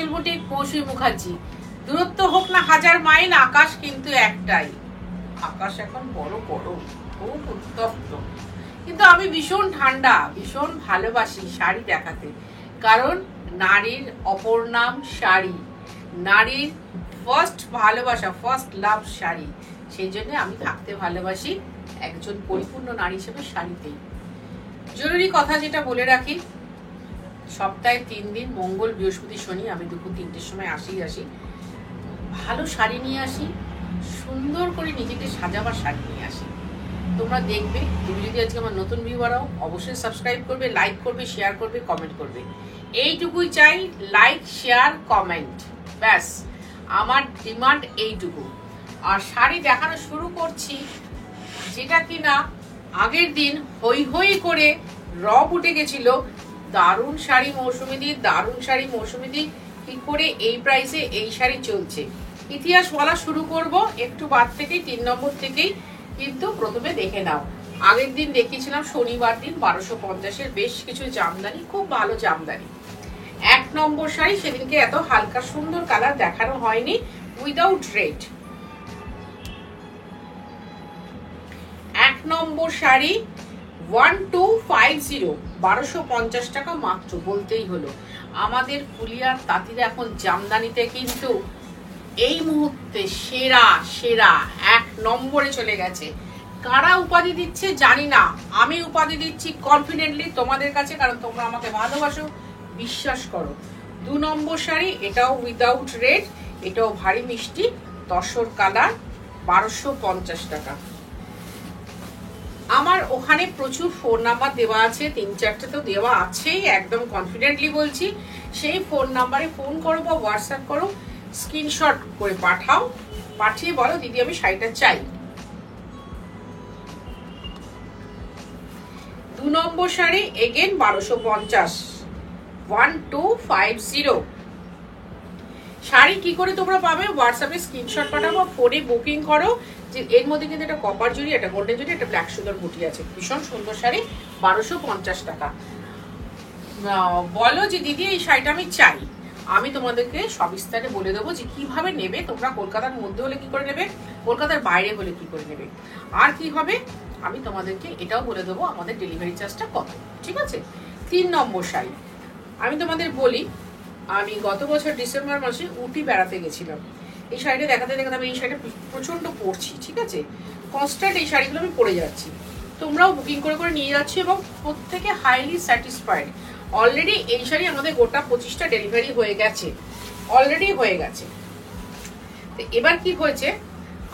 আঁচল বুটিক, মৌসুমী মুখার্জি। দূরত্ব হোক না হাজার মাইল, আকাশ কিন্তু একটাই। আকাশ এখন বড় বড়, খুব উত্তপ্ত, কিন্তু আমি ভীষণ ঠান্ডা, ভীষণ ভালোবাসি শাড়ি দেখাতে। কারণ নারীর অপর নাম শাড়ি, নারীর ফার্স্ট ভালোবাসা, ফার্স্ট লাভ শাড়ি। সেই জন্য আমি থাকতে ভালোবাসি একজন পরিপূর্ণ নারী হিসেবে শাড়িতেই। জরুরি কথা যেটা বলে রাখি, সপ্তাহে 3 দিন মঙ্গল, বৃহস্পতি, শনি আমি দুপুর 3টের সময় আসি। ভালো শাড়ি নিয়ে আসি, সুন্দর করে নিজেকে সাজাবার শাড়ি নিয়ে আসি। তোমরা দেখবে। তুমি যদি আজকে আমার নতুন ভিউয়ার হও, অবশ্যই সাবস্ক্রাইব করবে, লাইক করবে, শেয়ার করবে, কমেন্ট করবে। এইটুকুই চাই, লাইক, শেয়ার, কমেন্ট, ব্যাস আমার ডিমান্ড এইটুকু। আর শাড়ি দেখানো শুরু করছি, যেটা কিনা আগের দিন হই হই করে রব উঠে গেছিল। দারুণ শাড়ি মৌসুমীদি, দারুণ শাড়ি মৌসুমীদি, কি করে এই প্রাইসে এই শাড়ি চলছে। ইতিহাস বলা শুরু করব একটু বাদ থেকেই, 3 নম্বর থেকেই। কিন্তু প্রথমে দেখে নাও, আগের দিন দেখিয়েছিলাম শনিবার দিন 1250-এর বেশ কিছু জামদানি, খুব ভালো জামদানি। 1 নম্বর শাড়ি সেদিনকে এত হালকা সুন্দর কালার দেখানো হয়নি, উইদাউট রেড। 1 নম্বর শাড়ি 1250, 1250 টাকা মাত্র, বলতেই হলো। আমাদের ফুলিয়ার তাঁতিরা এখন জামদানিতে কিন্তু এই মুহূর্তে সেরা সেরা 1 নম্বরে চলে গেছে। কারা উপাধি দিচ্ছে জানি না, আমি উপাধি দিচ্ছি কনফিডেন্টলি তোমাদের কাছে, কারণ তোমরা আমাকে ভালোবাসো, বিশ্বাস করো। 2 নম্বর শাড়ি, এটাও উইদাউট রেড, এটাও ভারী মিষ্টি তসর কালার, 1250 টাকা। আমার ওখানে প্রচুর ফোন নাম্বার দেওয়া আছে, 3-4টে তো দেওয়া আছেই, একদম কনফিডেন্টলি বলছি। সেই ফোন নাম্বারে ফোন করো বা হোয়াটসঅ্যাপ করো, স্ক্রিনশট করে পাঠাও, পাঠিয়ে বলো দিদি আমি শাড়িটা চাই। 2 নম্বর শাড়ি এগেন 1250, 1250। শাড়ি কি করে তোমরা পাবে? হোয়াটসঅ্যাপে স্ক্রিনশট পাঠাবো, ফোনে বুকিং করো। যে এর মধ্যে কিন্তু একটা কপার জুড়ি, একটা গোল্ডেন জুড়ি, একটা ব্ল্যাক সুন্দর বুটি আছে, ভীষণ সুন্দর শাড়ি, 1250 টাকা। বলো যে দিদি এই শাড়িটা আমি চাই, আমি তোমাদেরকে সবিস্তারে বলে দেবো যে কিভাবে নেবে। তোমরা কলকাতার মধ্যে হলে কি করে নেবে, কলকাতার বাইরে হলে কি করে নেবে, আর কি হবে আমি তোমাদেরকে এটাও বলে দেবো, আমাদের ডেলিভারি চার্জটা কত, ঠিক আছে। 3 নম্বর শাড়ি আমি তোমাদের বলি, আমি গত বছর ডিসেম্বর মাসে উটি বেড়াতে গেছিলাম। এই শাড়িটা দেখাতে দেখাতে আমি এই শাড়িটা প্রচন্ড পরছি, ঠিক আছে, কনস্ট্যান্ট এই শাড়িগুলো আমি পরে যাচ্ছি। তোমরাও বুকিং করে করে নিয়ে যাচ্ছি এবং প্রত্যেকে হাইলি স্যাটিসফাইড। অলরেডি এই শাড়ি আমাদের গোটা 25টা ডেলিভারি হয়ে গেছে, অলরেডি হয়ে গেছে। তো এবার কি হয়েছে,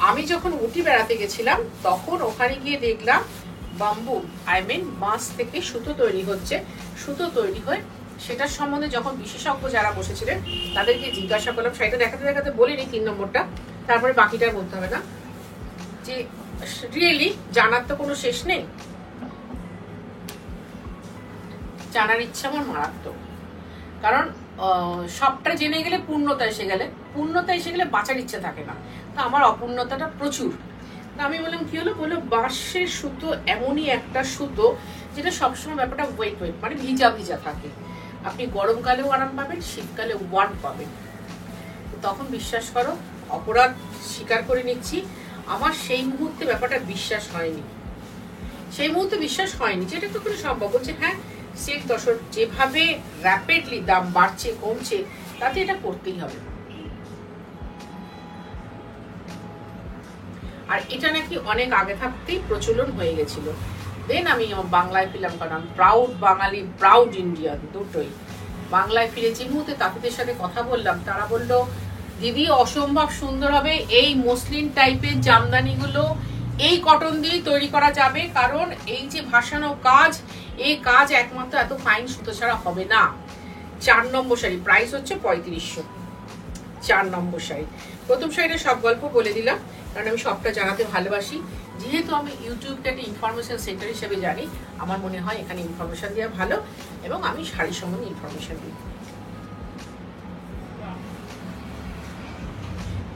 আমি যখন উটি বেড়াতে গেছিলাম তখন ওখানে গিয়ে দেখলাম বাম্বু বাঁশ থেকে সুতো তৈরি হচ্ছে। সুতো তৈরি হয়, সেটার সম্বন্ধে যখন বিশেষজ্ঞ যারা বসেছিলেন তাদেরকে জিজ্ঞাসা করলাম, শাড়িটা দেখাতে দেখাতে বলিনি 3 নম্বরটা, তারপরে বাকিটা বলতে হবে না, যে রিয়েলি জানার তো কোনো শেষ নেই, জানার ইচ্ছা আমার মারাত্মক। কারণ সবটা জেনে গেলে পূর্ণতা এসে গেলে, পূর্ণতা এসে গেলে বাঁচার ইচ্ছা থাকে না, তো আমার অপূর্ণতাটা প্রচুর। আমি বললাম কি হলো, বললো বাঁশের সুতো এমনই একটা সুতো যেটা সবসময় ব্যাপারটা ওয়েট মানে ভিজা ভিজা থাকে, আপনি গরমকালেও আরাম পাবেন, শীতকালে ওয়ার্ম পাবেন। তখন বিশ্বাস করো, অপরাধ স্বীকার করে নিচ্ছি, আমার সেই মুহূর্তে ব্যাপারটা বিশ্বাস হয়নি, সেই মুহূর্তে বিশ্বাস হয়নি যেটা তো করে সম্ভব। বলছে হ্যাঁ সিল্ক তসর যেভাবে র্যাপিডলি দাম বাড়ছে কমছে, তাতে এটা করতেই হবে। আর এটা নাকি অনেক আগে থাকতেই প্রচলন হয়ে গেছিল। দেন আমি বাংলায় ফিরলাম, কারণ প্রাউড বাঙালি, প্রাউড ইন্ডিয়ান, দুটোই। বাংলায় ফিরে যে মুহূর্তে তাঁতিদের সাথে কথা বললাম, তারা বললো দিদি অসম্ভব সুন্দর হবে এই মসলিন টাইপের জামদানিগুলো, এই কটন দিয়ে তৈরি করা যাবে, কারণ এই যে ভাসানো কাজ, এই কাজ একমাত্র এত ফাইন সুতো ছাড়া হবে না। 4 নম্বর শাড়ি, প্রাইস হচ্ছে 3500। 4 নম্বর শাড়ি, প্রথম শাড়িটা সব গল্প বলে দিলাম, কারণ আমি সবটা জানাতে ভালোবাসি। যেহেতু আমি ইউটিউবটা একটা ইনফরমেশন সেন্টার হিসেবে জানি, আমার মনে হয় এখানে ইনফরমেশন দেওয়া ভালো, এবং আমি শাড়ি সম্বন্ধে ইনফরমেশন দিই।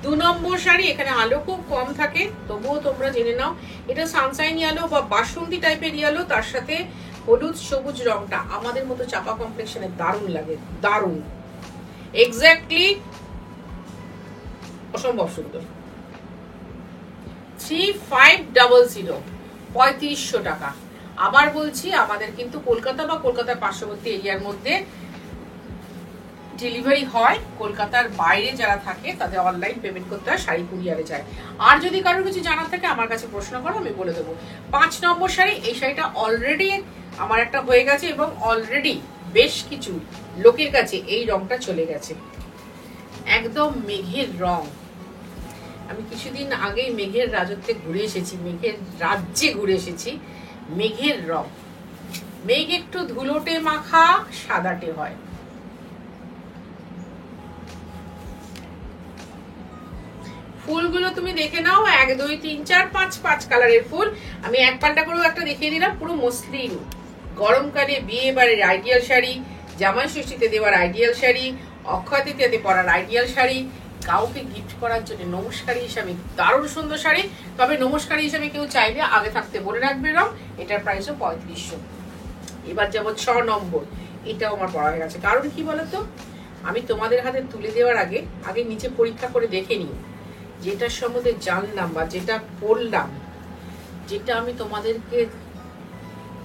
2 নম্বর শাড়ি, এখানে আলো খুব কম থাকে, তবুও তোমরা জেনে নাও, এটা সানশাইন ইয়েলো বা বাসন্তী টাইপের ইয়েলো, তার সাথে হলুদ সবুজ রংটা আমাদের মতো চাপা কমপ্লেক্সনে দারুণ লাগে, দারুণ। এক্স্যাক্টলি অসম্ভব সুন্দর। 3500 3500 টাকা। আবার বলছি, আমাদের কিন্তু কলকাতা বা কলকাতার পার্শ্ববর্তী এরিয়ার মধ্যে ডেলিভারি হয়। কলকাতার বাইরে যারা থাকে তাদের অনলাইন পেমেন্ট করতে হয়, শাড়ি কুরিয়ারে যায়। আর যদি কারোর কিছু জানার থাকে আমার কাছে প্রশ্ন করো, আমি বলে দেবো। 5 নম্বর শাড়ি, এই শাড়িটা অলরেডি আমার একটা হয়ে গেছে এবং অলরেডি বেশ কিছু লোকের কাছে এই রংটা চলে গেছে। একদম মেঘের রং। আমি কিছুদিন আগেই মেঘের রাজত্বে ঘুরে এসেছি, মেঘের রাজ্যে ঘুরে এসেছি। মেঘের রং, মেঘ একটু ধুলোটে মাখা, সাদাটে হয়। ফুলগুলো তুমি দেখে নাও, 1 2 3 4 5 5 কালারের ফুল। আমি এক পাল্টা করেও একটা দেখিয়ে দিলাম, পুরো মসলিন। গরমকালে বিয়ে বাড়ির আইডিয়াল শাড়ি, জামাই ষষ্ঠীতে দেওয়ার আইডিয়াল শাড়ি, অক্ষয় তৃতীয়াতে পরার আইডিয়াল শাড়ি, কাউকে গিফট করার জন্য নমস্কারী হিসাবে দারুণ সুন্দর শাড়ি। তবে নমস্কারী হিসাবে কেউ চাইলে আগে থাকতে বলে রাখবে রং। এটার প্রাইসও 3500। এবার যাবো 6 নম্বর। এটাও আমার পড়া হয়ে গেছে। কারণ কি বলতো, আমি তোমাদের হাতে তুলে দেওয়ার আগে নিচে পরীক্ষা করে দেখে নিই, যেটার সম্বন্ধে জানলাম বা যেটা পড়লাম, যেটা আমি তোমাদেরকে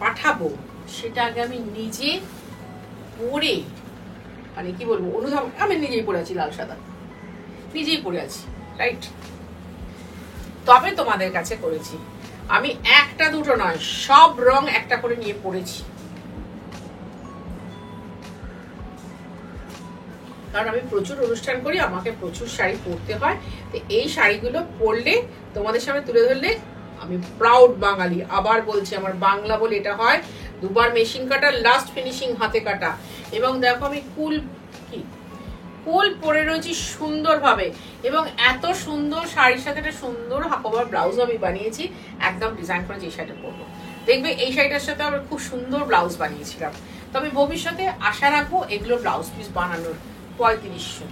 পাঠাবো, সেটা আগে আমি নিজে পড়ে, মানে কি বলবো, অনুধাবন। আমি নিজেই পড়ে আছি, লাল সাদা নিজেই পড়ে আছি, রাইট? তবে তোমাদের কাছে করেছি। আমি একটা দুটো নয়, সব রং একটা করে নিয়ে পড়েছি। কারণ আমি প্রচুর অনুষ্ঠান করি, আমাকে প্রচুর শাড়ি পরতে হয়। তো এই শাড়িগুলো পরলে, তোমাদের সামনে তুলে ধরলে আমি প্রাউড বাঙালি। আবার বলছি, আমার বাংলা বলে এটা হয়। 2 বার মেশিন কাটা, লাস্ট ফিনিশিং হাতে কাটা। এবং দেখো আমি কুল পরে রয়েছি সুন্দরভাবে। এবং এত সুন্দর শাড়ির সাথে একটা সুন্দর হাফওভার ব্লাউজ আমি বানিয়েছি, একদম ডিজাইন করে যে শাড়িটা পরবো। দেখবে এই শাড়িটার সাথে আমরা খুব সুন্দর ব্লাউজ বানিয়েছিলাম। তবে ভবিষ্যতে আশা রাখবো এগুলো ব্লাউজ পিস বানানোর। 3500।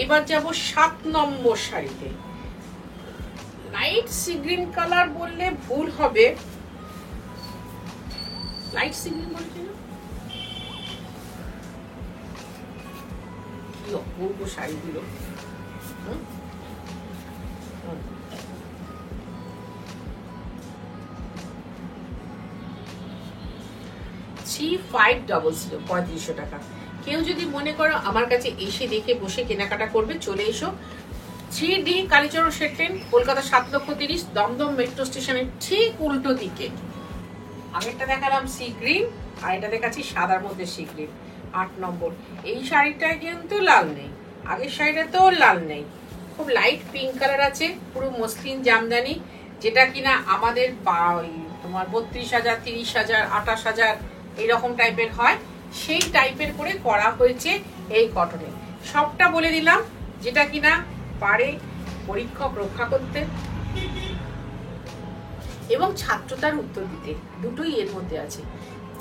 এবার যাব 7 নম্বর শাড়িতে। লাইট সি গ্রিন কালার বললে ভুল হবে। লাইট সি গ্রিন বলছি না, কি অপূর্ব শাড়িগুলো। 3500 3500 টাকা। কেউ যদি মনে করো আমার কাছে এসে দেখে বসে কেনাকাটা করবে, চলে এসো। 3D কালীচরণ শেড লেন, কলকাতা 7,30,000, দমদম মেট্রো স্টেশনের ঠিক উল্টো দিকে। আগেরটা দেখালাম সি গ্রিন, আর এটা দেখাচ্ছি সাদার মধ্যে সি গ্রিন। 8 নম্বর। এই শাড়িটায় কিন্তু লাল নেই, আগের শাড়িটাতেও লাল নেই, খুব লাইট পিঙ্ক কালার আছে, পুরো মসলিন জামদানি, যেটা কিনা আমাদের তোমার 32,000, 30,000, 28,000 এইরকম টাইপের হয়। সেই টাইপের করে করা হয়েছে এই কটনে। সবটা বলে দিলাম, যেটা কিনা পারে পরীক্ষক রক্ষা করতে এবং ছাত্রতার উত্তর দিতে, দুটোই এর মধ্যে আছে।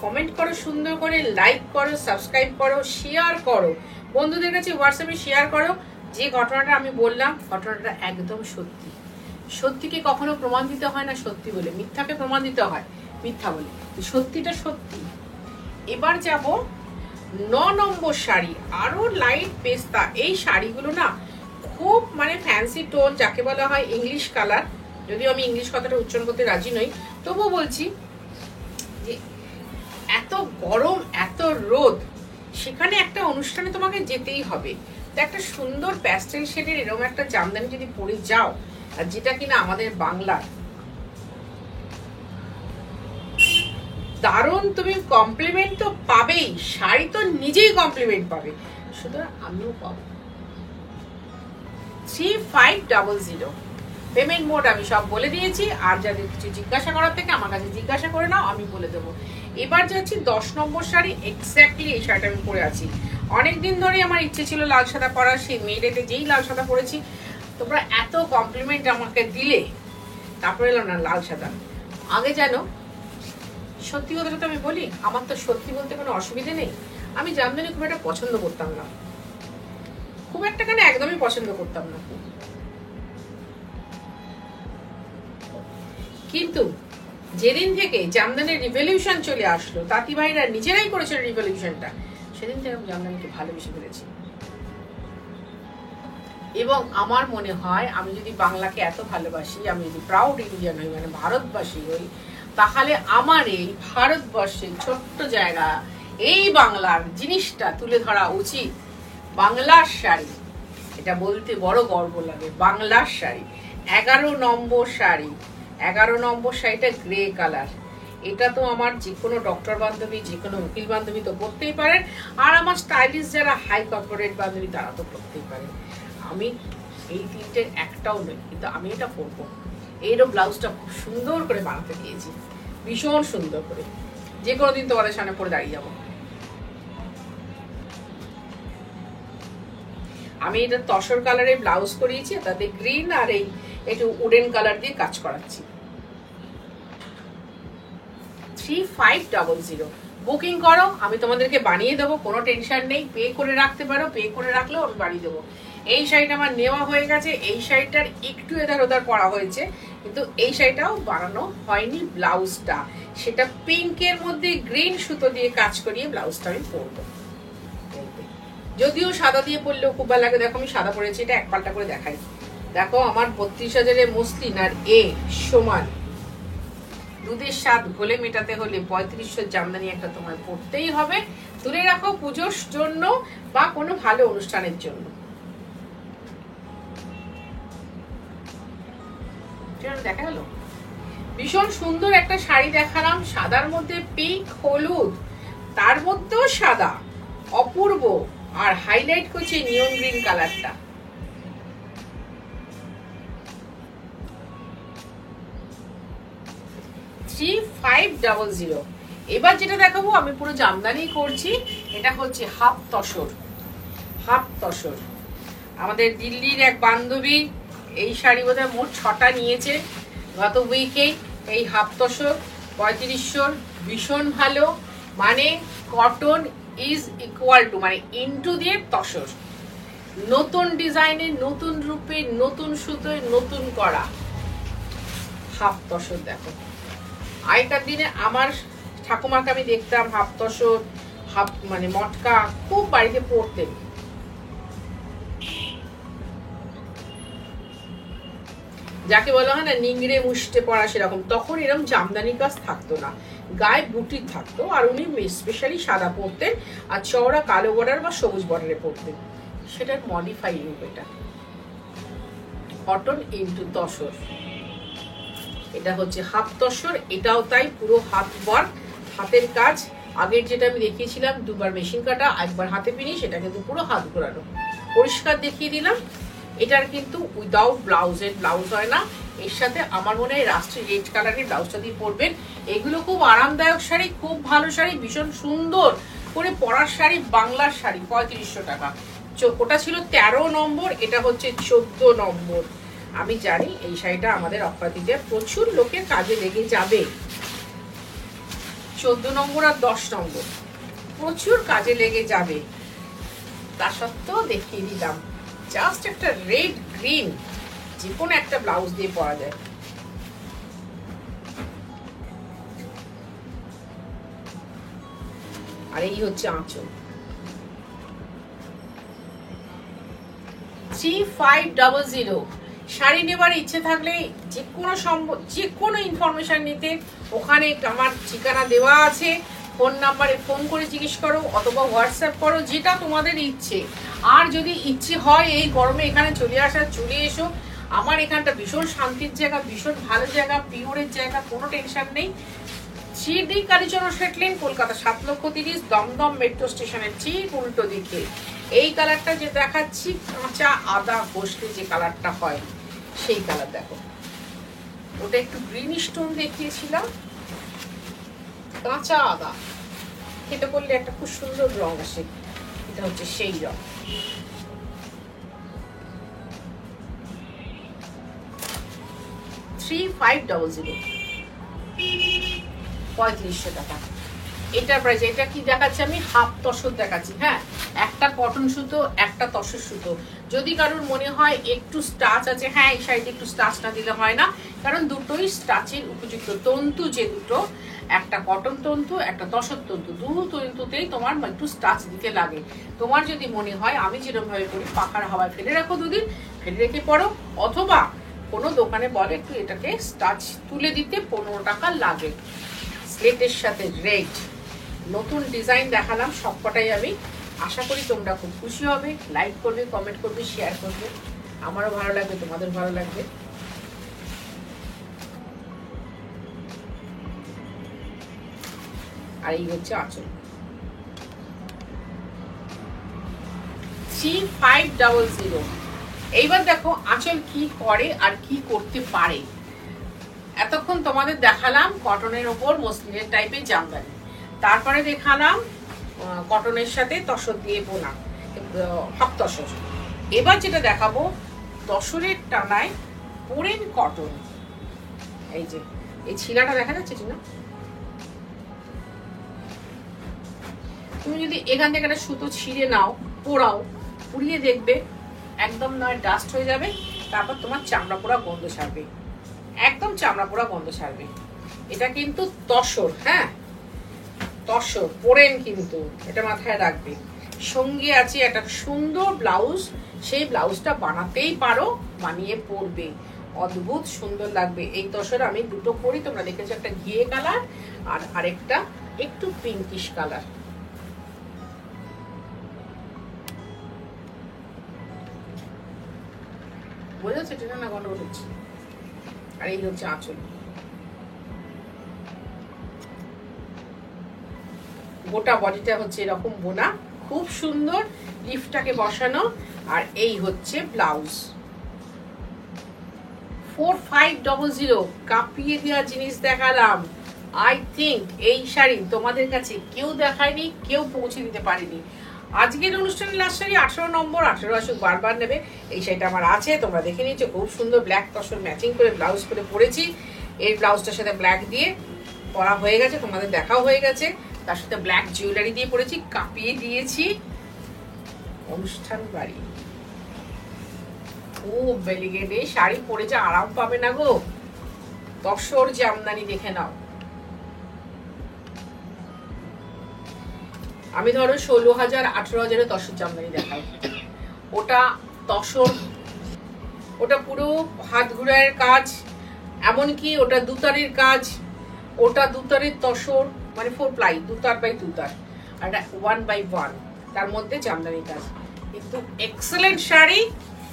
কমেন্ট করো সুন্দর করে, লাইক করো, সাবস্ক্রাইব করো, শেয়ার করো, বন্ধুদের কাছে হোয়াটসঅ্যাপে শেয়ার করো। যে ঘটনাটা আমি বললাম, ঘটনাটা একদম সত্যি। সত্যিকে কখনো প্রমাণ দিতে হয় না সত্যি বলে, মিথ্যাকে প্রমাণ দিতে হয় মিথ্যা বলে। সত্যিটা সত্যি। এবার যাব 9 নম্বর শাড়ি, আরো লাইট পেস্তা। এই শাড়িগুলো না খুব মানে ফ্যান্সি টোন, যাকে বলা হয় ইংলিশ কালার। যদিও আমি ইংলিশ কথাটা উচ্চারণ করতে রাজি নই, তবুও বলছি যে এত গরম, এত রোদ, সেখানে একটা অনুষ্ঠানে তোমাকে যেতেই হবে। তো একটা সুন্দর প্যাস্টেল শেডের এরকম একটা জামদানি যদি পরে যাও, আর যেটা কিনা আমাদের বাংলার, দারুণ তুমি কমপ্লিমেন্ট তো পাবেই, শাড়ি তো নিজেই কমপ্লিমেন্ট পাবে, সুতরাং আমিও পাবো। 3500 পেমেন্ট মোড আমি সব বলে দিয়েছি। আর যাদের কিছু জিজ্ঞাসা করার থেকে আমার কাছে জিজ্ঞাসা করে নাও, আমি বলে দেবো। এবার যাচ্ছি 10 নম্বর শাড়ি। এক্স্যাক্টলি এই শাড়িটা আমি পরে আছি। অনেকদিন ধরে আমার ইচ্ছে ছিল লাল সাদা পরার, সেই মেয়েটাতে যেই লাল সাদা পরেছি, তোমরা এত কমপ্লিমেন্ট আমাকে দিলে, তারপরে এলাম না লাল সাদা। আগে জানো, সত্যি কথাটা তো আমি বলি, আমার তো সত্যি বলতে কোনো অসুবিধে নেই। আমি জামদানি খুব একটা পছন্দ করতাম না, খুব একটা কেন একদমই পছন্দ করতাম না। কিন্তু যেদিন থেকে জামদানির রিভলিউশন চলে আসলো, তাঁতি ভাইরা নিজেরাই করেছিল রিভলিউশনটা, সেদিন থেকে আমি জামদানিকে ভালোবেসে ফেলেছি। এবং আমার মনে হয় আমি যদি বাংলাকে এত ভালোবাসি, আমি যদি প্রাউড ইন্ডিয়ান হই, মানে ভারতবাসী হই, তাহলে আমার এই ভারতবর্ষের ছোট্ট জায়গা এই বাংলার জিনিসটা তুলে ধরা উচিত। বাংলার শাড়ি, এটা বলতে বড় গর্ব লাগে, বাংলার শাড়ি 11 নম্বর শাড়ি। 11 নম্বর শাড়িটা গ্রে কালার। এটা তো আমার যে কোনো ডক্টর বান্ধবী, যে কোনো উকিল বান্ধবী তো পরতেই পারেন, আর আমার স্টাইলিশ যারা হাই কর্পোরেট বান্ধবী তারা তো পরতেই পারে। আমি এই তিনটের একটাও নই, কিন্তু আমি এটা পরবো। এইরকম ব্লাউজটা খুব সুন্দর করে বানাতে দিয়েছি, ভীষণ সুন্দর করে। যে কোনো দিন তোমাদের সামনে পরে দাঁড়িয়ে যাবো। আমি এটা তসর কালারের ব্লাউজ করিয়েছি, তাতে গ্রিন আর এই একটু উডেন কালার দিয়ে কাজ করাচ্ছি। 3500 বুকিং করো, আমি তোমাদেরকে বানিয়ে দেবো, কোনো টেনশন নেই। পে করে রাখতে পারো, পে করে রাখলেও আমি বানিয়ে দেবো। এই শাড়িটা আমার নেওয়া হয়ে গেছে, এই শাড়িটার একটু এধার ওধার পরা হয়েছে, কিন্তু এই শাড়িটাও বানানো হয়নি। ব্লাউজটা সেটা পিঙ্কের মধ্যে গ্রিন সুতো দিয়ে কাজ করিয়ে ব্লাউজটা আমি পরবো। যদিও সাদা দিয়ে পরলেও খুব ভালো লাগে। দেখো আমি সাদা পরেছি, এটা এক পাল্টা করে দেখাই। দেখো আমার 32,000 মসলিন আর এ সমান। দুধের স্বাদ ঘোলে মেটাতে হলে 3500 জামদানি একটা তোমায় পরতেই হবে। তুলে রাখো পুজোর জন্য বা কোনো ভালো অনুষ্ঠানের জন্য। দেখা গেল ভীষণ সুন্দর একটা শাড়ি দেখালাম, সাদার মধ্যে পিঙ্ক হলুদ, তার মধ্যেও সাদা, অপূর্ব। আর হাইলাইট করছে নিয়ন গ্রিন কালারটা। এবার যেটা দেখাবো আমি পুরো জামদানি করছি, এটা হচ্ছে হাফ তসর। হাফ তসর আমাদের দিল্লির এক বান্ধবী এই শাড়ি বোধহয় মোট 6টা নিয়েছে গত উইকেই। এই হাফ তসর 3500, ভীষণ ভালো। মানে কটন ইজ ইকুয়াল টু, মানে ইন্টু দিয়ে তসর, নতুন ডিজাইনে, নতুন রূপে, নতুন সুতোয়, নতুন করা হাফ তসর। দেখো আগেকার দিনে আমার ঠাকুমাকে আমি দেখতাম হাফ তসর, হাফ মানে মটকা খুব বাড়িতে পরতেন। যাকে বলা হয় না নিংড়ে মুষ্টে পড়া, সেরকম। তখন এরকম জামদানি কাজ থাকতো না, গায়ে বুটি থাকতো, আর উনি স্পেশালি সাদা পরতেন আর চওড়া কালো বর্ডার বা সবুজ বর্ডারে পরতেন। সেটার মডিফাই রূপ এটা, কটন ইনটু তসর। এটা হচ্ছে হাফ তসর, এটাও তাই, পুরো হাত ওয়ার্ক, হাতের কাজ। আগের যেটা আমি দেখিয়েছিলাম দুবার মেশিন কাটা, একবার হাতে পিনি, সেটা কিন্তু পুরো হাত ঘোরানো। পরিষ্কার দেখিয়ে দিলাম। এটার কিন্তু উইদাউট ব্লাউজের ব্লাউজ হয় না। এর সাথে আমার মনে হয় রাস্ট্রি রেড কালারের ব্লাউজটা দিয়ে পরবেন। এগুলো খুব আরামদায়ক শাড়ি, খুব ভালো শাড়ি, ভীষণ সুন্দর করে পরার শাড়ি, বাংলার শাড়ি। 3500 টাকা। ওটা ছিল 13 নম্বর, এটা হচ্ছে 14 নম্বর। আমি জানি এই শাড়িটা আমাদের অফারিতে প্রচুর লোকের কাজে লেগে যাবে। 14 নম্বর আর 10 নম্বর প্রচুর কাজে লেগে যাবে। তা সত্ত্বেও দেখিয়ে দিলাম, জাস্ট একটা রেড গ্রিন যে কোনো একটা ব্লাউজ দিয়ে পরা যায়। আর এই হচ্ছে আঁচল। 3500 শাড়ি নেবার ইচ্ছে থাকলে যে কোনো ইনফরমেশন নিতে ওখানে আমার ঠিকানা দেওয়া আছে, ফোন নাম্বারে ফোন করে জিজ্ঞেস করো অথবা হোয়াটসঅ্যাপ করো, যেটা তোমাদের ইচ্ছে। আর যদি ইচ্ছে হয় এই গরমে এখানে চলে আসার, চলে এসো। আমার এখানটা ভীষণ শান্তির জায়গা, ভীষণ ভালো জায়গা, পিওরের জায়গা, কোনো টেনশন নেই। 3D Kalicharan street lane, Kolkata 7,30,000, Dum Dum metro স্টেশনের ঠিক উল্টো দিকে। এই কালারটা যে দেখাচ্ছি কাঁচা আদা ঘষলে যে কালারটা হয় সেই কালার। দেখো ওটা একটু গ্রিন স্টোন দেখিয়েছিলাম, কাঁচা আদা এটা করলে একটা খুব সুন্দর রং আসে। এটা হচ্ছে সেই রং। $3500 টাকা এটার প্রাইস। এটা কি দেখাচ্ছি আমি? হাফ তসর দেখাচ্ছি। হ্যাঁ, একটা কটন সুতো, একটা তসর সুতো। যদি কারোর মনে হয় একটু স্টাচ আছে, হ্যাঁ এই শাড়িতে একটু স্টাচ না দিলে হয় না, কারণ দুটোই স্টাচের উপযুক্ত তন্তু, যে দুটো, একটা কটন তন্তু একটা তসর তন্তু, দু তন্তুতেই তোমার একটু স্টাচ দিতে লাগে। তোমার যদি মনে হয় আমি যেরকম ভাবে করি পাখার হাওয়ায় ফেলে রাখো, দুদিন ফেলে রেখে পড়ো, অথবা কোনো দোকানে বলে একটু এটাকে স্টাচ তুলে দিতে 15 টাকা লাগে। স্লেটের সাথে রেড নতুন ডিজাইন দেখালাম সবকটাই আমি। আশা করি তোমরা খুব খুশি হবে, লাইক করবে, কমেন্ট করবে, শেয়ার করবে, আমারও ভালো লাগবে, তোমাদের ভালো লাগবে। আর এই হচ্ছে আঁচল 3500। এইবার দেখো আঁচল কি করে আর কি করতে পারে। এতক্ষণ তোমাদের দেখালাম কটনের ওপর মসলিনের টাইপের জামদানি, তারপরে দেখালাম কটনের সাথে তসর দিয়ে বোনা হাফ তসর। এবার যেটা দেখাবো তসরের টানায় পোরেন কটন। এই যে এই ছিলাটা দেখা যাচ্ছে না, তুমি যদি এখান থেকে একটা সুতো ছিঁড়ে নাও, পোড়াও, পুড়িয়ে দেখবে একদম নয় ডাস্ট হয়ে যাবে, তারপর তোমার চামড়া পোড়া গন্ধ ছাড়বে, একদম চামড়া পোড়া গন্ধ ছাড়বে। এটা কিন্তু তসর, হ্যাঁ তসর পোড়েন, কিন্তু এটা মাথায় রাখবে। সঙ্গে আছে একটা সুন্দর ব্লাউজ, সেই ব্লাউজটা বানাতেই পারো, বানিয়ে পরবে, অদ্ভুত সুন্দর লাগবে। এই তসর আমি দুটো করি, তোমরা দেখেছো, একটা ঘিয়ে কালার আর আরেকটা একটু পিঙ্কিশ কালার। বোঝা যাচ্ছে এটা না গন্ডগোল হচ্ছে। আর এই হচ্ছে আঁচল, গোটা বডিটা হচ্ছে এরকম বোনা, খুব সুন্দর লিফটাকে বসানো। আর এই হচ্ছে ব্লাউজ। 4500 কাঁপিয়ে দেওয়া জিনিস দেখালাম। আই থিঙ্ক এই শাড়ি তোমাদের কাছে কেউ দেখায়নি, কেউ পৌঁছে দিতে পারেনি। আজকের অনুষ্ঠানের লাস্ট শাড়ি 18 নম্বর, 18 আসুক বারবার নেবে। এই শাড়িটা আমার আছে, তোমরা দেখে নিয়েছো, খুব সুন্দর ব্ল্যাক তসর ম্যাচিং করে ব্লাউজ করে পরেছি। এই ব্লাউজটার সাথে ব্ল্যাক দিয়ে পরা হয়ে গেছে, তোমাদের দেখাও হয়ে গেছে। তার সাথে ব্ল্যাক জুয়েলারি দিয়ে পরেছি, কাঁপিয়ে দিয়েছি অনুষ্ঠান বাড়ি। ও বেলিগেটে শাড়ি পরে যে আরাম পাবে না গো, তসর জামদানি দেখে নাও। আমি ধরো 16,000 18,000 তসর জামদানি দেখাই, ওটা তসর, ওটা পুরো হাত ঘুরায়ের কাজ, এমনকি ওটা দুতারের কাজ, ওটা দুতারের তসর, মানে 4 প্লাই, দুতার বাই দুতার, আর 1/1, তার মধ্যে জামদানি কাজ। কিন্তু এক্সেলেন্ট শাড়ি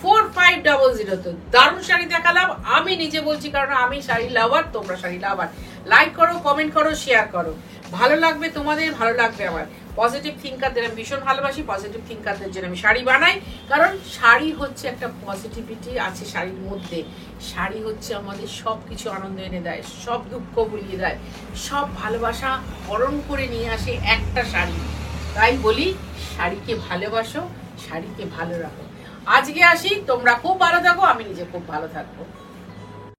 4500। তো দারুণ শাড়ি দেখালাম, আমি নিজে বলছি, কারণ আমি শাড়ি লাভার, তোমরা শাড়ি লাভার। লাইক করো, কমেন্ট করো, শেয়ার করো, ভালো লাগবে তোমাদের, ভালো লাগবে আমার। পজিটিভ থিঙ্কারদের আমি ভীষণ ভালোবাসি, পজিটিভ থিঙ্কারদের জন্য আমি শাড়ি বানাই, কারণ শাড়ি হচ্ছে একটা পজিটিভিটি আছে শাড়ির মধ্যে। শাড়ি হচ্ছে আমাদের সব কিছু আনন্দ এনে দেয়, সব দুঃখ ভুলিয়ে দেয়, সব ভালোবাসা বরণ করে নিয়ে আসে একটা শাড়ি। তাই বলি শাড়িকে ভালোবাসো, শাড়িকে ভালো রাখো। আজকে আসি, তোমরা খুব ভালো থাকো, আমি নিজে খুব ভালো থাকবো।